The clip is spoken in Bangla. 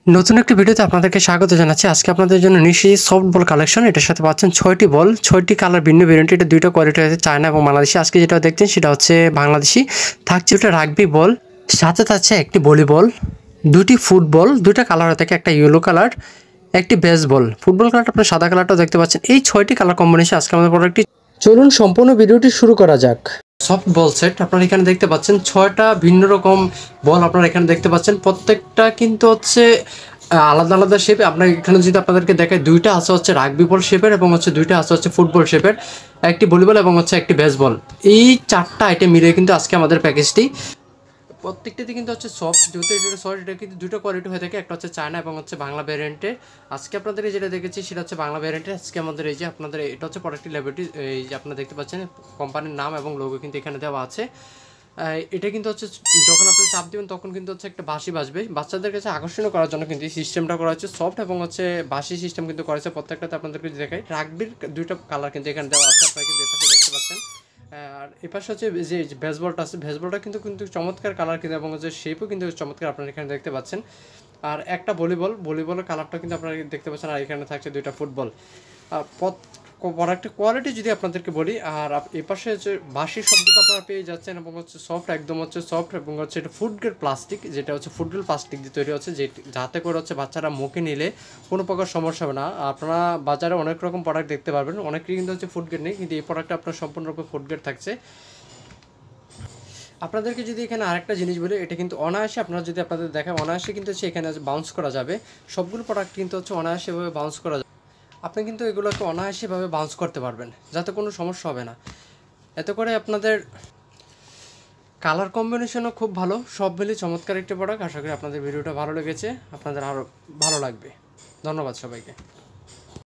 নতুন একটি ভিডিওতে আপনাদেরকে স্বাগত জানাচ্ছি। আজকে আপনাদের জন্য নিশি সফট বল কালেকশন। এটার সাথে পাচ্ছেন 6টি বল, 6টি কালার ভিন্ন ভেরিয়েন্ট। এটা দুইটা কোয়ালিটি আছে, চায়না এবং বাংলাদেশি। আজকে যেটা দেখছেন সেটা হচ্ছে বাংলাদেশি। থাকছে ওটা রাগবি বল, সাথে থাকছে একটি ভলিবল, দুটি ফুটবল, দুইটা কালার হয়ে থাকে, একটা ইয়েলো কালার, একটি বেসবল। ফুটবল কালারটা আপনার সাদা কালারটাও দেখতে পাচ্ছেন। এই 6টি কালার কম্বিনেশন আজকে আমাদের প্রোডাক্টটি। চলুন সম্পূর্ণ ভিডিওটি শুরু করা যাক। সফট বল সেট আপনারা এখানে দেখতে পাচ্ছেন, 6টা ভিন্ন রকম বল আপনারা এখানে দেখতে পাচ্ছেন। প্রত্যেকটা কিন্তু হচ্ছে আলাদা আলাদা শেপ। আপনার এখানে যদি আপনাদেরকে দেখায়, দুইটা আছে হচ্ছে রাগবি বল শেপের এবং হচ্ছে দুইটা আছে হচ্ছে ফুটবল শেপের, একটি ভলিবল এবং হচ্ছে একটি বেসবল। এই 4টা আইটেম মিলিয়ে কিন্তু আজকে আমাদের প্যাকেজটি। প্রত্যেকটাতে কিন্তু হচ্ছে সফট, যেহেতু এটা সফট, এটা কিন্তু দুটো কোয়ালিটি হয়ে থাকে, একটা হচ্ছে চায়না এবং হচ্ছে বাংলা ভ্যারিয়েন্টে। আজকে আপনাদের যেটা দেখেছি সেটা হচ্ছে বাংলা ভ্যারিয়েন্টে। আজকে আমাদের এই যে আপনাদের এটা হচ্ছে প্রোডাক্টটি ল্যাবরেটরি, এই যে আপনারা দেখতে পাচ্ছেন কোম্পানির নাম এবং লোগো কিন্তু এখানে দেওয়া আছে। এটা কিন্তু হচ্ছে যখন আপনি চাপ দিবেন তখন কিন্তু হচ্ছে একটা বাঁশি বাজবে। বাচ্চাদের কাছে আকর্ষণীয় করার জন্য কিন্তু এই সিস্টেমটা করা হচ্ছে সফট এবং হচ্ছে বাঁশি সিস্টেম কিন্তু করা হচ্ছে। প্রত্যেকটাতে আপনাদেরকে দেখাই, রাগবির দুইটা কালার কিন্তু এখানে দেওয়া আছে, আপনারা কিন্তু এপাশে দেখতে পাচ্ছেন। আর এপাশে হচ্ছে যে বেসবলটা আছে, বেসবলটা কিন্তু কিন্তু চমৎকার কালার কিন্তু এবং হচ্ছে শেপও কিন্তু চমৎকার, আপনারা এখানে দেখতে পাচ্ছেন। আর একটা ভলিবলের কালারটা কিন্তু আপনারা দেখতে পাচ্ছেন। আর এখানে থাকছে দুইটা ফুটবল। প্রোডাক্টের কোয়ালিটি যদি আপনাদেরকে বলি, আর এপাশে হচ্ছে বাঁশির শব্দটা আপনারা পেয়ে যাচ্ছেন এবং হচ্ছে সফট, একদম হচ্ছে সফট এবং হচ্ছে এটা ফুড গ্রেড প্লাস্টিক, যেটা হচ্ছে ফুড গ্রেড প্লাস্টিক দিয়ে তৈরি হচ্ছে, যাতে করে হচ্ছে বাচ্চারা মুখে নিলে কোনো প্রকার সমস্যা হবে না। আপনারা বাজারে অনেক রকম প্রোডাক্ট দেখতে পারবেন, অনেকেই কিন্তু হচ্ছে ফুড গ্রেড নেই, কিন্তু এই প্রোডাক্টটা আপনার সম্পূর্ণরূপে ফুড গ্রেড থাকছে। আপনাদেরকে যদি এখানে আরেকটা জিনিস বলি, এটা কিন্তু অনায়াসে আপনারা যদি আপনাদের দেখায়, অনায়াসে কিন্তু হচ্ছে এখানে বাউন্স করা যাবে। সবগুলো প্রোডাক্ট কিন্তু হচ্ছে অনায়াসেভাবে বাউন্স করা যাবে। আপনি কিন্তু এগুলোকে অনায়াসেভাবে বাউন্স করতে পারবেন, যাতে কোনো সমস্যা হবে না। এতে করে আপনাদের কালার কম্বিনেশনও খুব ভালো, সব মিলিয়ে চমৎকার একটি প্রোডাক্ট। আশা করি আপনাদের ভিডিওটা ভালো লেগেছে, আপনাদের আরও ভালো লাগবে। ধন্যবাদ সবাইকে।